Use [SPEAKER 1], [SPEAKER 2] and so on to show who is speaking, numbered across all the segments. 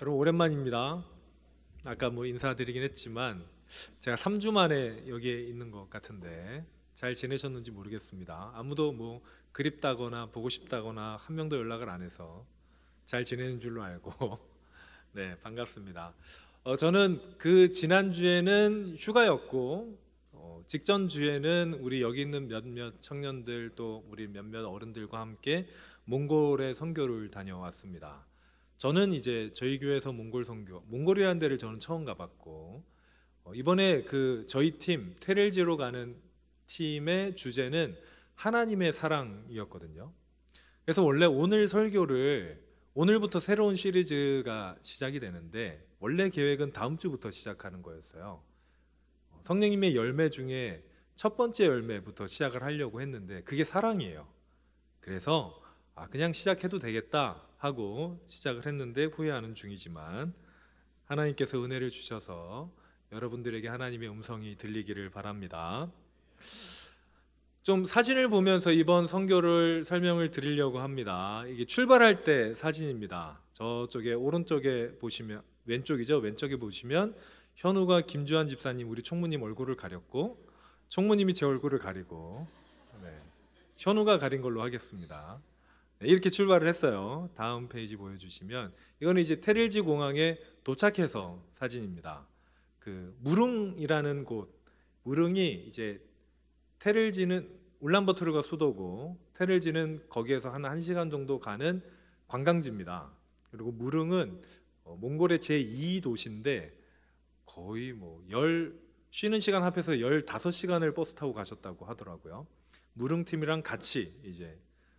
[SPEAKER 1] 여러분 오랜만입니다. 아까 인사드리긴 했지만 제가 3주 만에 여기에 있는 것 같은데 잘 지내셨는지 모르겠습니다. 아무도 그립다거나 보고 싶다거나 한 명도 연락을 안 해서 잘 지내는 줄로 알고 네, 반갑습니다. 저는 그 지난주에는 휴가였고 직전 주에는 우리 여기 있는 몇몇 청년들 또 우리 몇몇 어른들과 함께 몽골에 선교를 다녀왔습니다. 저는 이제 저희 교회에서 몽골 선교, 몽골이라는 데를 저는 처음 가봤고 이번에 그 저희 팀 테렐지로 가는 팀의 주제는 하나님의 사랑이었거든요. 그래서 원래 오늘 설교를 오늘부터 새로운 시리즈가 시작이 되는데 원래 계획은 다음 주부터 시작하는 거였어요. 성령님의 열매 중에 첫 번째 열매부터 시작을 하려고 했는데 그게 사랑이에요. 그래서 그냥 시작해도 되겠다 하고 시작을 했는데 후회하는 중이지만 하나님께서 은혜를 주셔서 여러분들에게 하나님의 음성이 들리기를 바랍니다. 좀 사진을 보면서 이번 선교를 설명을 드리려고 합니다. 이게 출발할 때 사진입니다. 저쪽에 오른쪽에 보시면 왼쪽이죠. 왼쪽에 보시면 현우가 김주한 집사님 우리 총무님 얼굴을 가렸고 총무님이 제 얼굴을 가리고 네, 현우가 가린 걸로 하겠습니다. 네, 이렇게 출발을 했어요. 다음 페이지 보여주시면 이거는 이제 테릴지 공항에 도착해서 사진입니다. 그 무릉이라는 곳, 무릉이 이제 테릴지는 울란바토르가 수도고 테릴지는 거기에서 한 1시간 정도 가는 관광지입니다. 그리고 무릉은 몽골의 제2 도시인데 거의 쉬는 시간 합해서 15시간을 버스 타고 가셨다고 하더라고요. 무릉 팀이랑 같이 이제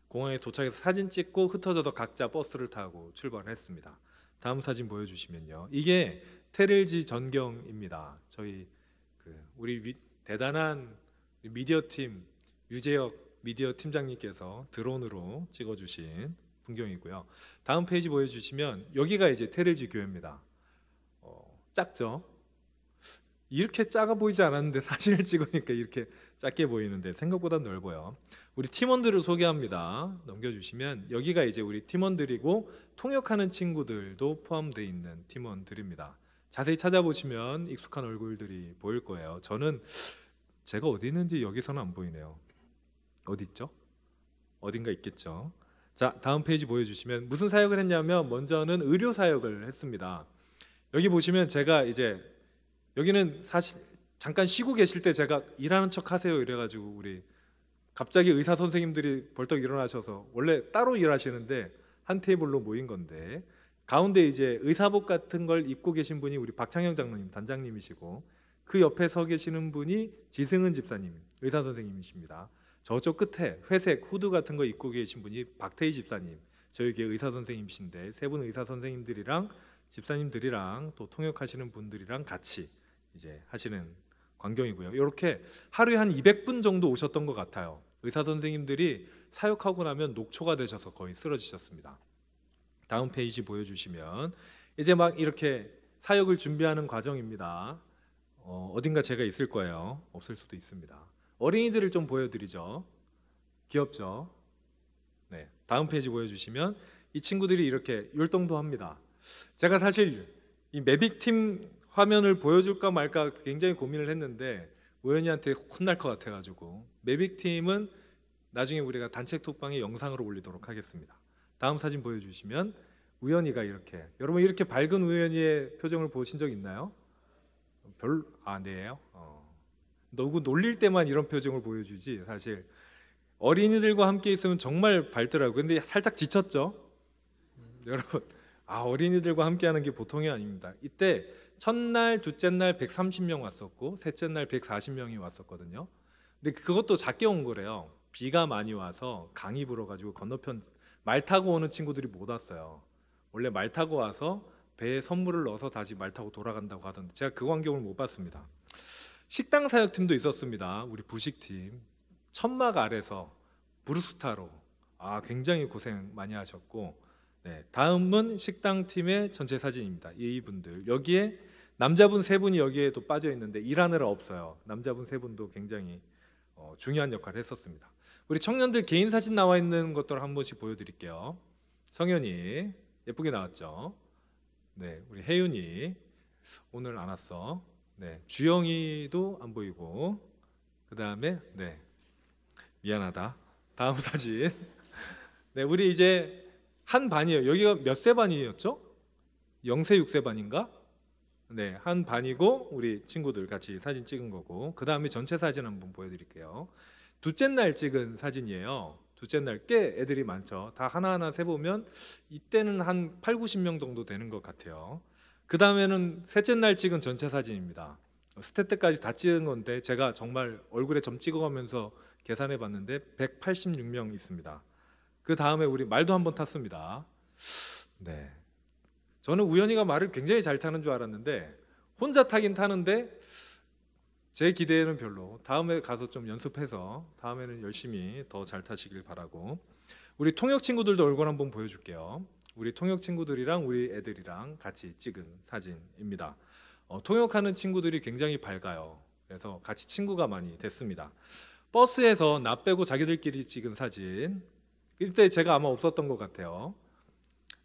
[SPEAKER 1] 공항에 도착해서 사진 찍고 흩어져서 각자 버스를 타고 출발을 했습니다. 다음 사진 보여주시면요. 이게 테릴지 전경입니다. 저희 우리 대단한 미디어 팀 유재혁 미디어 팀장님께서 드론으로 찍어주신 풍경이고요. 다음 페이지 보여주시면 여기가 이제 테릴지 교회입니다. 작죠? 이렇게 작아 보이지 않았는데 사진을 찍으니까 이렇게 작게 보이는데 생각보다 넓어요. 우리 팀원들을 소개합니다. 넘겨주시면 여기가 이제 우리 팀원들이고 통역하는 친구들도 포함되어 있는 팀원들입니다. 자세히 찾아보시면 익숙한 얼굴들이 보일 거예요. 저는 제가 어디 있는지 여기서는 안 보이네요. 어디 있죠? 어딘가 있겠죠. 자, 다음 페이지 보여주시면 무슨 사역을 했냐면 먼저는 의료 사역을 했습니다. 여기 보시면 제가 이제 여기는 사실 잠깐 쉬고 계실 때 제가 일하는 척 하세요 이래가지고 우리 갑자기 의사 선생님들이 벌떡 일어나셔서 원래 따로 일하시는데 한 테이블로 모인 건데 가운데 이제 의사복 같은 걸 입고 계신 분이 우리 박창영 장로님 단장님이시고 그 옆에 서 계시는 분이 지승은 집사님 의사 선생님이십니다. 저쪽 끝에 회색 후드 같은 거 입고 계신 분이 박태희 집사님 저희 교회 의사 선생님이신데 세 분 의사 선생님들이랑 집사님들이랑 또 통역하시는 분들이랑 같이 이제 하시는 광경이고요. 이렇게 하루에 한 200분 정도 오셨던 것 같아요. 의사 선생님들이 사역하고 나면 녹초가 되셔서 거의 쓰러지셨습니다. 다음 페이지 보여주시면 이제 막 이렇게 사역을 준비하는 과정입니다. 어딘가 제가 있을 거예요. 없을 수도 있습니다. 어린이들을 좀 보여드리죠. 귀엽죠? 네, 다음 페이지 보여주시면 이 친구들이 이렇게 율동도 합니다. 제가 사실 이 매빅팀 화면을 보여줄까 말까 굉장히 고민을 했는데 우연히한테 혼날 것 같아가지고 매빅팀은 나중에 우리가 단체 톡방에 영상으로 올리도록 하겠습니다. 다음 사진 보여주시면 우연히가 이렇게 여러분 이렇게 밝은 우연히의 표정을 보신 적 있나요? 네요. 누구 놀릴 때만 이런 표정을 보여주지 사실 어린이들과 함께 있으면 정말 밝더라고요. 근데 살짝 지쳤죠? 여러분 어린이들과 함께하는 게 보통이 아닙니다. 이때 첫날, 둘째 날 130명 왔었고 셋째 날 140명이 왔었거든요. 근데 그것도 작게 온 거래요. 비가 많이 와서 강이 불어가지고 건너편 말 타고 오는 친구들이 못 왔어요. 원래 말 타고 와서 배에 선물을 넣어서 다시 말 타고 돌아간다고 하던데 제가 그 광경을 못 봤습니다. 식당 사역팀도 있었습니다. 우리 부식팀 천막 아래서 브루스타로 굉장히 고생 많이 하셨고 네, 다음은 식당팀의 전체 사진입니다. 이분들 여기에 남자분 3분이 여기에도 빠져 있는데 일하느라 없어요. 남자분 3분도 굉장히 중요한 역할을 했었습니다. 우리 청년들 개인 사진 나와 있는 것들 한 번씩 보여드릴게요. 성현이 예쁘게 나왔죠? 네, 우리 혜윤이 오늘 안 왔어. 네, 주영이도 안 보이고, 그 다음에 네, 미안하다. 다음 사진. 네, 우리 이제 한 반이에요. 여기가 몇 세 반이었죠? 0세 6세 반인가? 네, 한 반이고 우리 친구들 같이 사진 찍은 거고, 그 다음에 전체 사진 한번 보여드릴게요. 둘째 날 찍은 사진이에요. 둘째 날 꽤 애들이 많죠. 다 하나하나 세보면 이때는 한 8, 90명 정도 되는 것 같아요. 그 다음에는 셋째 날 찍은 전체 사진입니다. 스태트까지 다 찍은 건데 제가 정말 얼굴에 점 찍어가면서 계산해 봤는데 186명 있습니다. 그 다음에 우리 말도 한번 탔습니다. 네, 저는 우연히가 말을 굉장히 잘 타는 줄 알았는데 혼자 타긴 타는데 제 기대에는 별로. 다음에 가서 좀 연습해서 다음에는 열심히 더 잘 타시길 바라고. 우리 통역 친구들도 얼굴 한번 보여줄게요. 우리 통역 친구들이랑 우리 애들이랑 같이 찍은 사진입니다. 통역하는 친구들이 굉장히 밝아요. 그래서 같이 친구가 많이 됐습니다. 버스에서 나 빼고 자기들끼리 찍은 사진, 이때 제가 아마 없었던 것 같아요.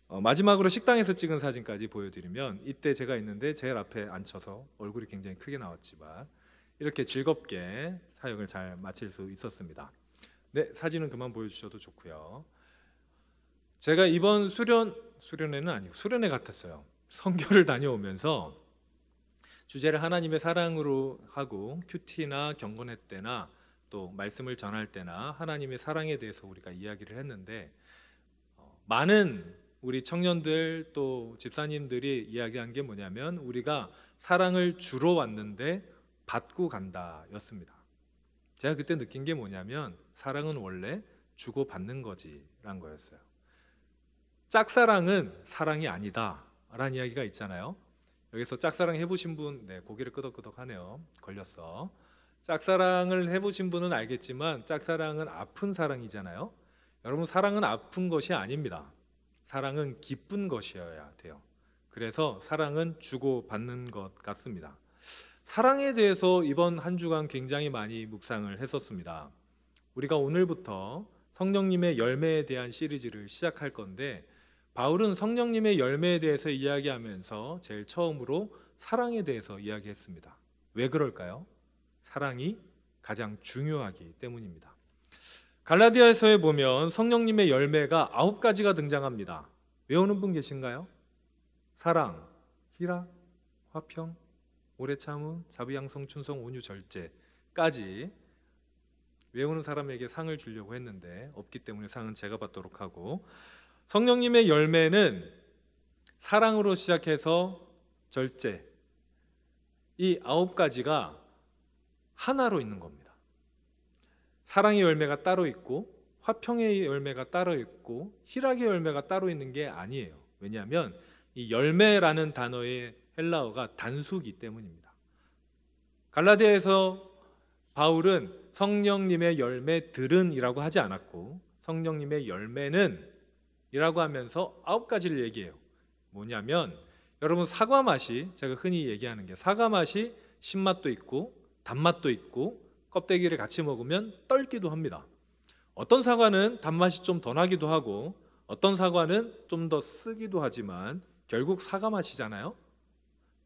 [SPEAKER 1] 마지막으로 식당에서 찍은 사진까지 보여드리면 이때 제가 있는데 제일 앞에 앉혀서 얼굴이 굉장히 크게 나왔지만 이렇게 즐겁게 사역을 잘 마칠 수 있었습니다. 네, 사진은 그만 보여주셔도 좋고요. 제가 이번 수련회는 아니고 수련회 같았어요. 선교를 다녀오면서 주제를 하나님의 사랑으로 하고 큐티나 경건회 때나 또 말씀을 전할 때나 하나님의 사랑에 대해서 우리가 이야기를 했는데 많은 우리 청년들 또 집사님들이 이야기한 게 뭐냐면 우리가 사랑을 주러 왔는데 받고 간다 였습니다. 제가 그때 느낀 게 뭐냐면 사랑은 원래 주고 받는 거지 라는 거였어요. 짝사랑은 사랑이 아니다 라는 이야기가 있잖아요. 여기서 짝사랑 해보신 분, 네, 고개를 끄덕끄덕 하네요. 걸렸어. 짝사랑을 해보신 분은 알겠지만 짝사랑은 아픈 사랑이잖아요. 여러분, 사랑은 아픈 것이 아닙니다. 사랑은 기쁜 것이어야 돼요. 그래서 사랑은 주고 받는 것 같습니다. 사랑에 대해서 이번 한 주간 굉장히 많이 묵상을 했었습니다. 우리가 오늘부터 성령님의 열매에 대한 시리즈를 시작할 건데 바울은 성령님의 열매에 대해서 이야기하면서 제일 처음으로 사랑에 대해서 이야기했습니다. 왜 그럴까요? 사랑이 가장 중요하기 때문입니다. 갈라디아서에 보면 성령님의 열매가 9가지가 등장합니다. 외우는 분 계신가요? 사랑, 희락, 화평, 오래 참음, 자비양성, 충성, 온유, 절제까지 외우는 사람에게 상을 주려고 했는데 없기 때문에 상은 제가 받도록 하고, 성령님의 열매는 사랑으로 시작해서 절제, 이 9가지가 하나로 있는 겁니다. 사랑의 열매가 따로 있고 화평의 열매가 따로 있고 희락의 열매가 따로 있는 게 아니에요. 왜냐하면 이 열매라는 단어의 헬라어가 단수기 때문입니다. 갈라디아에서 바울은 성령님의 열매들은 이라고 하지 않았고 성령님의 열매는 이라고 하면서 9가지를 얘기해요. 뭐냐면 여러분, 사과 맛이, 제가 흔히 얘기하는 게 사과 맛이 신맛도 있고 단맛도 있고 껍데기를 같이 먹으면 떨기도 합니다. 어떤 사과는 단맛이 좀 더 나기도 하고 어떤 사과는 좀 더 쓰기도 하지만 결국 사과 맛이잖아요.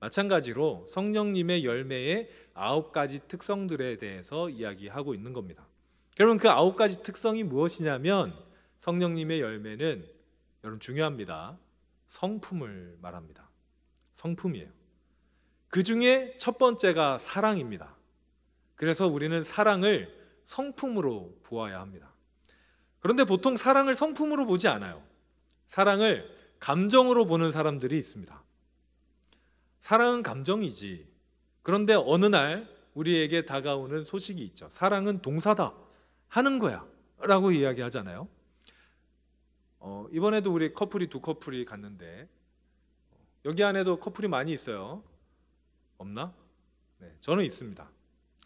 [SPEAKER 1] 마찬가지로 성령님의 열매의 9가지 특성들에 대해서 이야기하고 있는 겁니다. 여러분, 그 9가지 특성이 무엇이냐면 성령님의 열매는, 여러분 중요합니다, 성품을 말합니다. 성품이에요. 그 중에 첫 번째가 사랑입니다. 그래서 우리는 사랑을 성품으로 보아야 합니다. 그런데 보통 사랑을 성품으로 보지 않아요. 사랑을 감정으로 보는 사람들이 있습니다. 사랑은 감정이지. 그런데 어느 날 우리에게 다가오는 소식이 있죠. 사랑은 동사다, 하는 거야 라고 이야기하잖아요. 이번에도 우리 커플이 2커플이 갔는데 여기 안에도 커플이 많이 있어요. 없나? 네, 저는 있습니다.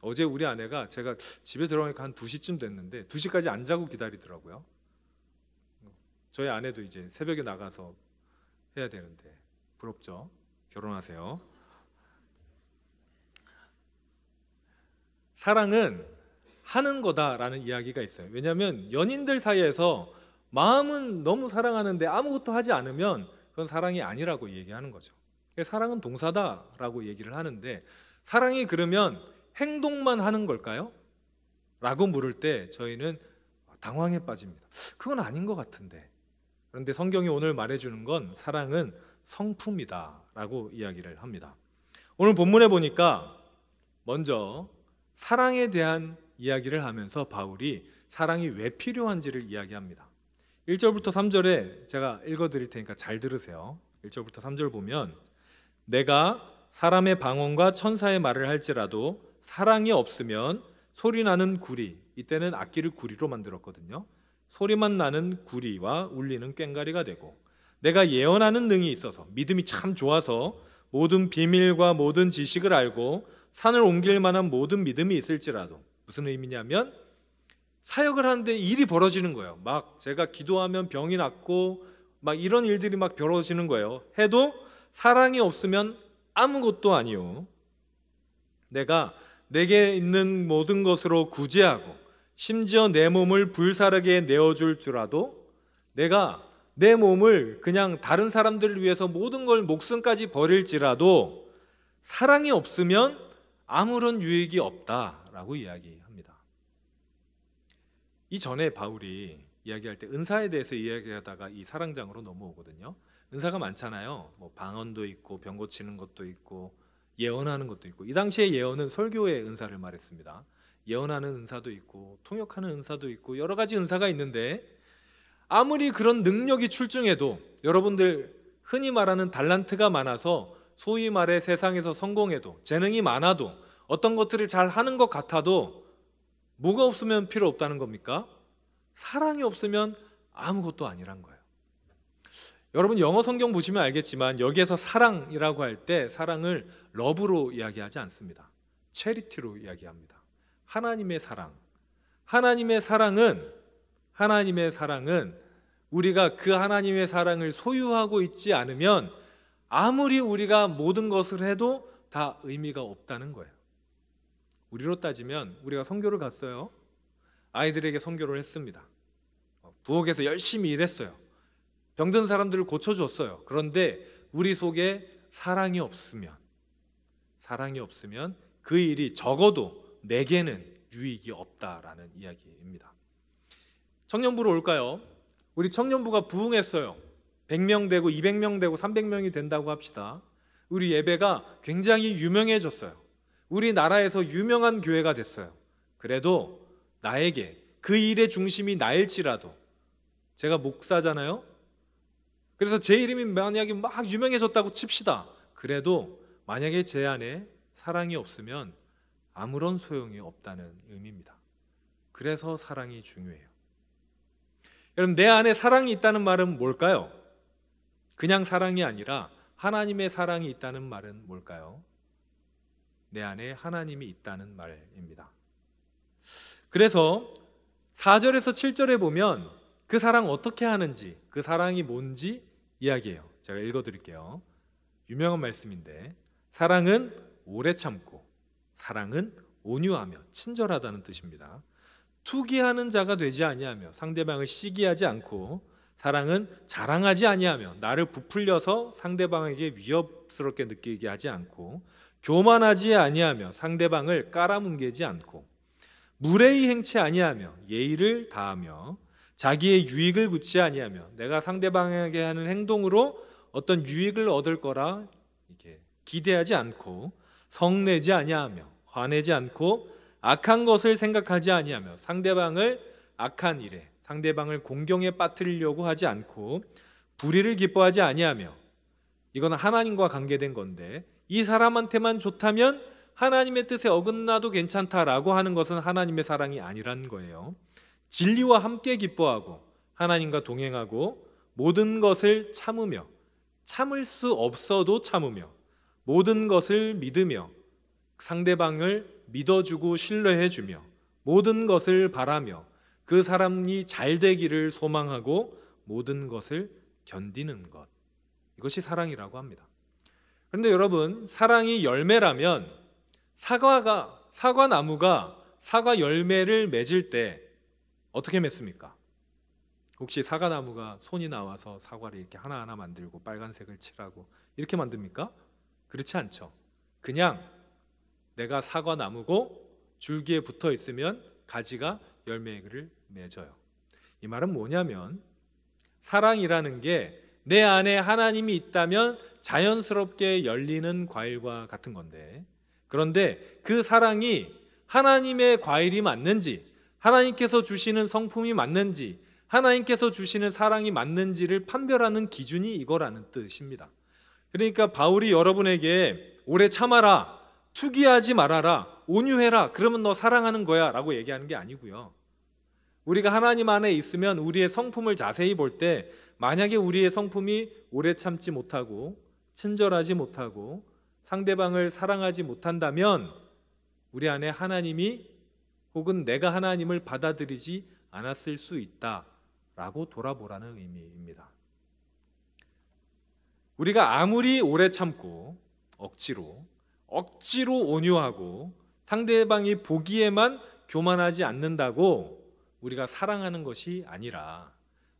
[SPEAKER 1] 어제 우리 아내가, 제가 집에 들어가니까 한 2시쯤 됐는데 2시까지 안 자고 기다리더라고요. 저희 아내도 이제 새벽에 나가서 해야 되는데 부럽죠? 결혼하세요. 사랑은 하는 거다라는 이야기가 있어요. 왜냐하면 연인들 사이에서 마음은 너무 사랑하는데 아무것도 하지 않으면 그건 사랑이 아니라고 얘기하는 거죠. 사랑은 동사다라고 얘기를 하는데, 사랑이 그러면 행동만 하는 걸까요? 라고 물을 때 저희는 당황에 빠집니다. 그건 아닌 것 같은데. 그런데 성경이 오늘 말해주는 건 사랑은 성품이다 라고 이야기를 합니다. 오늘 본문에 보니까 먼저 사랑에 대한 이야기를 하면서 바울이 사랑이 왜 필요한지를 이야기합니다. 1절부터 3절에 제가 읽어드릴 테니까 잘 들으세요. 1절부터 3절 보면, 내가 사람의 방언과 천사의 말을 할지라도 사랑이 없으면 소리나는 구리, 이때는 악기를 구리로 만들었거든요. 소리만 나는 구리와 울리는 꽹과리가 되고, 내가 예언하는 능이 있어서 믿음이 참 좋아서 모든 비밀과 모든 지식을 알고 산을 옮길 만한 모든 믿음이 있을지라도, 무슨 의미냐면 사역을 하는데 일이 벌어지는 거예요. 막 제가 기도하면 병이 낫고 막 이런 일들이 막 벌어지는 거예요. 해도 사랑이 없으면 아무것도 아니요. 내가 내게 있는 모든 것으로 구제하고 심지어 내 몸을 불사르게 내어줄 줄라도, 내가 내 몸을 그냥 다른 사람들을 위해서 모든 걸 목숨까지 버릴지라도 사랑이 없으면 아무런 유익이 없다라고 이야기합니다. 이전에 바울이 이야기할 때 은사에 대해서 이야기하다가 이 사랑장으로 넘어오거든요. 은사가 많잖아요. 뭐 방언도 있고 병 고치는 것도 있고 예언하는 것도 있고, 이 당시에 예언은 설교의 은사를 말했습니다. 예언하는 은사도 있고 통역하는 은사도 있고 여러 가지 은사가 있는데, 아무리 그런 능력이 출중해도, 여러분들 흔히 말하는 달란트가 많아서 소위 말해 세상에서 성공해도, 재능이 많아도, 어떤 것들을 잘 하는 것 같아도 뭐가 없으면 필요 없다는 겁니까? 사랑이 없으면 아무것도 아니란 거예요. 여러분 영어 성경 보시면 알겠지만 여기에서 사랑이라고 할 때 사랑을 러브로 이야기하지 않습니다. 체리티로 이야기합니다. 하나님의 사랑. 하나님의 사랑은 우리가 그 하나님의 사랑을 소유하고 있지 않으면 아무리 우리가 모든 것을 해도 다 의미가 없다는 거예요. 우리로 따지면 우리가 선교를 갔어요. 아이들에게 선교를 했습니다. 부엌에서 열심히 일했어요. 병든 사람들을 고쳐줬어요. 그런데 우리 속에 사랑이 없으면 그 일이 적어도 내게는 유익이 없다라는 이야기입니다. 청년부로 올까요? 우리 청년부가 부흥했어요. 100명 되고 200명 되고 300명이 된다고 합시다. 우리 예배가 굉장히 유명해졌어요. 우리나라에서 유명한 교회가 됐어요. 그래도 나에게 그 일의 중심이 나일지라도, 제가 목사잖아요. 그래서 제 이름이 만약에 막 유명해졌다고 칩시다. 그래도 만약에 제 안에 사랑이 없으면 아무런 소용이 없다는 의미입니다. 그래서 사랑이 중요해요. 여러분, 내 안에 사랑이 있다는 말은 뭘까요? 그냥 사랑이 아니라 하나님의 사랑이 있다는 말은 뭘까요? 내 안에 하나님이 있다는 말입니다. 그래서 4절에서 7절에 보면 그 사랑 어떻게 하는지, 그 사랑이 뭔지 이야기해요. 제가 읽어드릴게요. 유명한 말씀인데, 사랑은 오래 참고 사랑은 온유하며 친절하다는 뜻입니다. 투기하는 자가 되지 아니하며 상대방을 시기하지 않고, 사랑은 자랑하지 아니하며 나를 부풀려서 상대방에게 위협스럽게 느끼게 하지 않고, 교만하지 아니하며 상대방을 깔아뭉개지 않고, 무례히 행치 아니하며 예의를 다하며, 자기의 유익을 굳지 아니하며 내가 상대방에게 하는 행동으로 어떤 유익을 얻을 거라 이렇게 기대하지 않고, 성내지 아니하며 화내지 않고, 악한 것을 생각하지 아니하며 상대방을 악한 일에, 상대방을 공경에 빠뜨리려고 하지 않고, 불의를 기뻐하지 아니하며, 이거는 하나님과 관계된 건데, 이 사람한테만 좋다면 하나님의 뜻에 어긋나도 괜찮다라고 하는 것은 하나님의 사랑이 아니란 거예요. 진리와 함께 기뻐하고 하나님과 동행하고, 모든 것을 참으며, 참을 수 없어도 참으며, 모든 것을 믿으며, 상대방을 믿어주고 신뢰해주며, 모든 것을 바라며 그 사람이 잘 되기를 소망하고 모든 것을 견디는 것, 이것이 사랑이라고 합니다. 그런데 여러분, 사랑이 열매라면 사과나무가 사과 열매를 맺을 때 어떻게 맺습니까? 혹시 사과나무가 손이 나와서 사과를 이렇게 하나하나 만들고 빨간색을 칠하고 이렇게 만듭니까? 그렇지 않죠. 그냥 내가 사과나무고 줄기에 붙어 있으면 가지가 열매를 맺어요. 이 말은 뭐냐면 사랑이라는 게 내 안에 하나님이 있다면 자연스럽게 열리는 과일과 같은 건데, 그런데 그 사랑이 하나님의 과일이 맞는지, 하나님께서 주시는 성품이 맞는지, 하나님께서 주시는 사랑이 맞는지를 판별하는 기준이 이거라는 뜻입니다. 그러니까 바울이 여러분에게 오래 참아라, 투기하지 말아라, 온유해라, 그러면 너 사랑하는 거야 라고 얘기하는 게 아니고요. 우리가 하나님 안에 있으면 우리의 성품을 자세히 볼 때 만약에 우리의 성품이 오래 참지 못하고 친절하지 못하고 상대방을 사랑하지 못한다면 우리 안에 하나님이 혹은 내가 하나님을 받아들이지 않았을 수 있다라고 돌아보라는 의미입니다. 우리가 아무리 오래 참고 억지로 온유하고 상대방이 보기에만 교만하지 않는다고 우리가 사랑하는 것이 아니라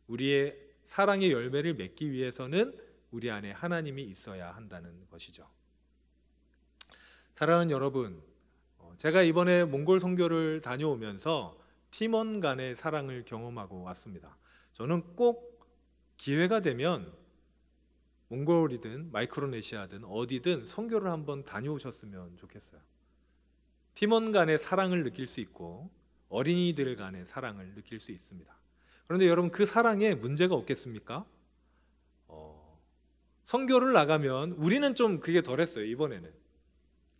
[SPEAKER 1] 우리의 사랑의 열매를 맺기 위해서는 우리 안에 하나님이 있어야 한다는 것이죠. 사랑하는 여러분, 제가 이번에 몽골 선교를 다녀오면서 팀원 간의 사랑을 경험하고 왔습니다. 저는 꼭 기회가 되면 몽골이든 마이크로네시아든 어디든 선교를 한번 다녀오셨으면 좋겠어요. 팀원 간의 사랑을 느낄 수 있고 어린이들 간의 사랑을 느낄 수 있습니다. 그런데 여러분, 그 사랑에 문제가 없겠습니까? 선교를 나가면 우리는 좀 그게 덜했어요. 이번에는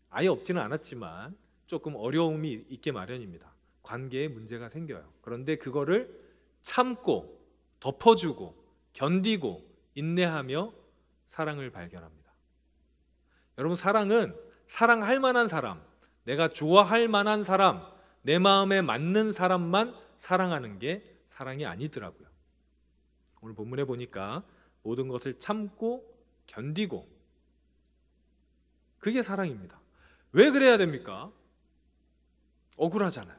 [SPEAKER 1] 아예 없지는 않았지만 조금 어려움이 있게 마련입니다. 관계에 문제가 생겨요. 그런데 그거를 참고 덮어주고 견디고 인내하며 사랑을 발견합니다. 여러분, 사랑은 사랑할 만한 사람, 내가 좋아할 만한 사람, 내 마음에 맞는 사람만 사랑하는 게 사랑이 아니더라고요. 오늘 본문에 보니까 모든 것을 참고 견디고, 그게 사랑입니다. 왜 그래야 됩니까? 억울하잖아요.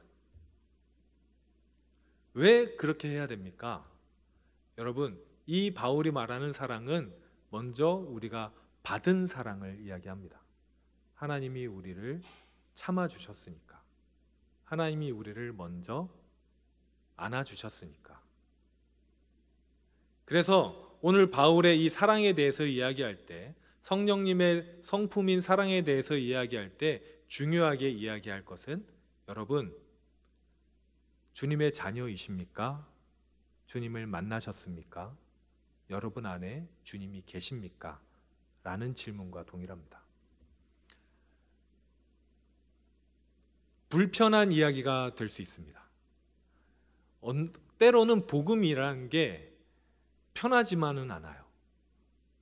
[SPEAKER 1] 왜 그렇게 해야 됩니까? 여러분, 이 바울이 말하는 사랑은 먼저 우리가 받은 사랑을 이야기합니다. 하나님이 우리를 참아주셨으니까, 하나님이 우리를 먼저 안아주셨으니까. 그래서 오늘 바울의 이 사랑에 대해서 이야기할 때, 성령님의 성품인 사랑에 대해서 이야기할 때 중요하게 이야기할 것은, 여러분, 주님의 자녀이십니까? 주님을 만나셨습니까? 여러분 안에 주님이 계십니까? 라는 질문과 동일합니다. 불편한 이야기가 될 수 있습니다. 때로는 복음이라는 게 편하지만은 않아요.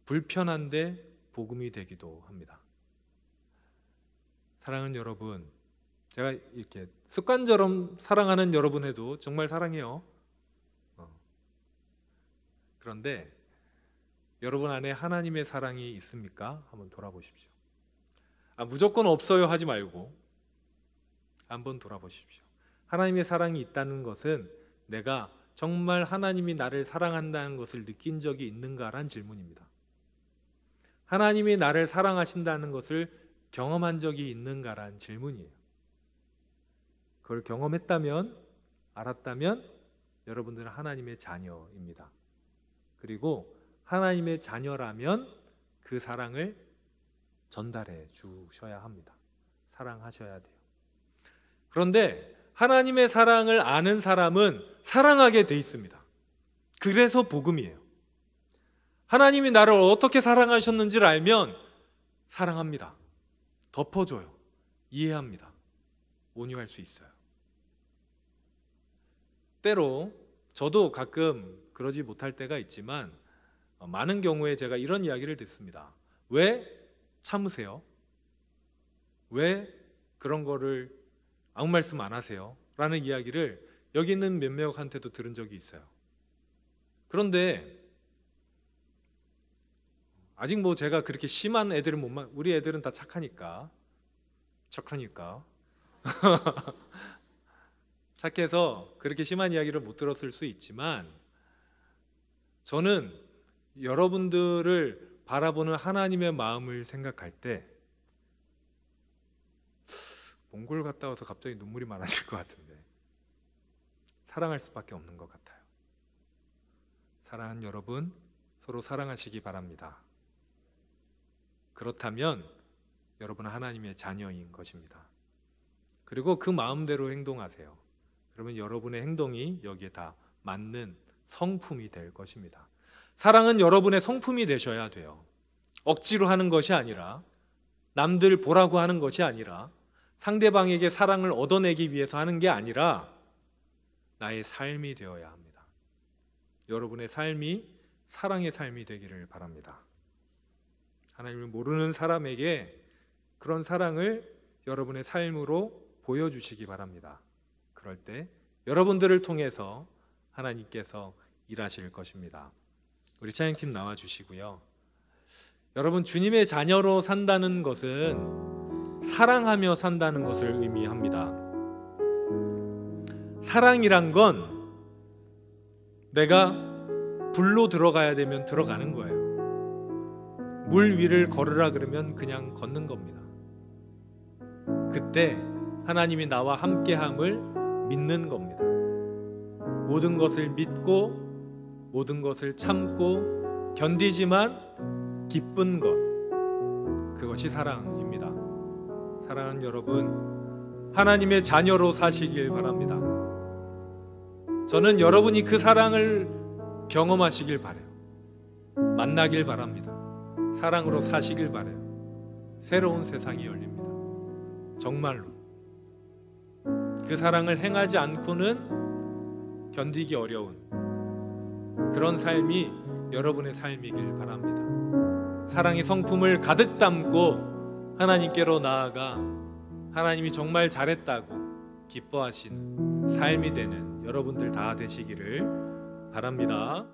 [SPEAKER 1] 불편한데 복음이 되기도 합니다. 사랑하는 여러분, 제가 이렇게 습관처럼 사랑하는 여러분에도 정말 사랑해요. 그런데 여러분 안에 하나님의 사랑이 있습니까? 한번 돌아보십시오. 무조건 없어요 하지 말고 한번 돌아보십시오. 하나님의 사랑이 있다는 것은 내가 정말 하나님이 나를 사랑한다는 것을 느낀 적이 있는가란 질문입니다. 하나님이 나를 사랑하신다는 것을 경험한 적이 있는가란 질문이에요. 그걸 경험했다면, 알았다면 여러분들은 하나님의 자녀입니다. 그리고 하나님의 자녀라면 그 사랑을 전달해 주셔야 합니다. 사랑하셔야 돼요. 그런데 하나님의 사랑을 아는 사람은 사랑하게 돼 있습니다. 그래서 복음이에요. 하나님이 나를 어떻게 사랑하셨는지를 알면 사랑합니다. 덮어줘요. 이해합니다. 온유할 수 있어요. 때로 저도 가끔 그러지 못할 때가 있지만 많은 경우에 제가 이런 이야기를 듣습니다. 왜 참으세요? 왜 그런 거를 아무 말씀 안 하세요? 라는 이야기를 여기 있는 몇몇한테도 들은 적이 있어요. 그런데 아직 뭐 제가 그렇게 심한 애들은 우리 애들은 다 착하니까 착해서 그렇게 심한 이야기를 못 들었을 수 있지만 저는 여러분들을 바라보는 하나님의 마음을 생각할 때 몽골 갔다 와서 갑자기 눈물이 많아질 것 같은데 사랑할 수밖에 없는 것 같아요. 사랑하는 여러분, 서로 사랑하시기 바랍니다. 그렇다면 여러분은 하나님의 자녀인 것입니다. 그리고 그 마음대로 행동하세요. 그러면 여러분의 행동이 여기에 다 맞는 성품이 될 것입니다. 사랑은 여러분의 성품이 되셔야 돼요. 억지로 하는 것이 아니라, 남들 보라고 하는 것이 아니라, 상대방에게 사랑을 얻어내기 위해서 하는 게 아니라 나의 삶이 되어야 합니다. 여러분의 삶이 사랑의 삶이 되기를 바랍니다. 하나님을 모르는 사람에게 그런 사랑을 여러분의 삶으로 보여주시기 바랍니다. 그럴 때 여러분들을 통해서 하나님께서 일하실 것입니다. 우리 찬양팀 나와주시고요. 여러분, 주님의 자녀로 산다는 것은 사랑하며 산다는 것을 의미합니다. 사랑이란 건 내가 불로 들어가야 되면 들어가는 거예요. 물 위를 걸으라 그러면 그냥 걷는 겁니다. 그때 하나님이 나와 함께함을 믿는 겁니다. 모든 것을 믿고 모든 것을 참고 견디지만 기쁜 것, 그것이 사랑입니다. 사랑하는 여러분, 하나님의 자녀로 사시길 바랍니다. 저는 여러분이 그 사랑을 경험하시길 바라요. 만나길 바랍니다. 사랑으로 사시길 바라요. 새로운 세상이 열립니다. 정말로 그 사랑을 행하지 않고는 견디기 어려운 그런 삶이 여러분의 삶이길 바랍니다. 사랑의 성품을 가득 담고 하나님께로 나아가 하나님이 정말 잘했다고 기뻐하시는 삶이 되는 여러분들 다 되시기를 바랍니다.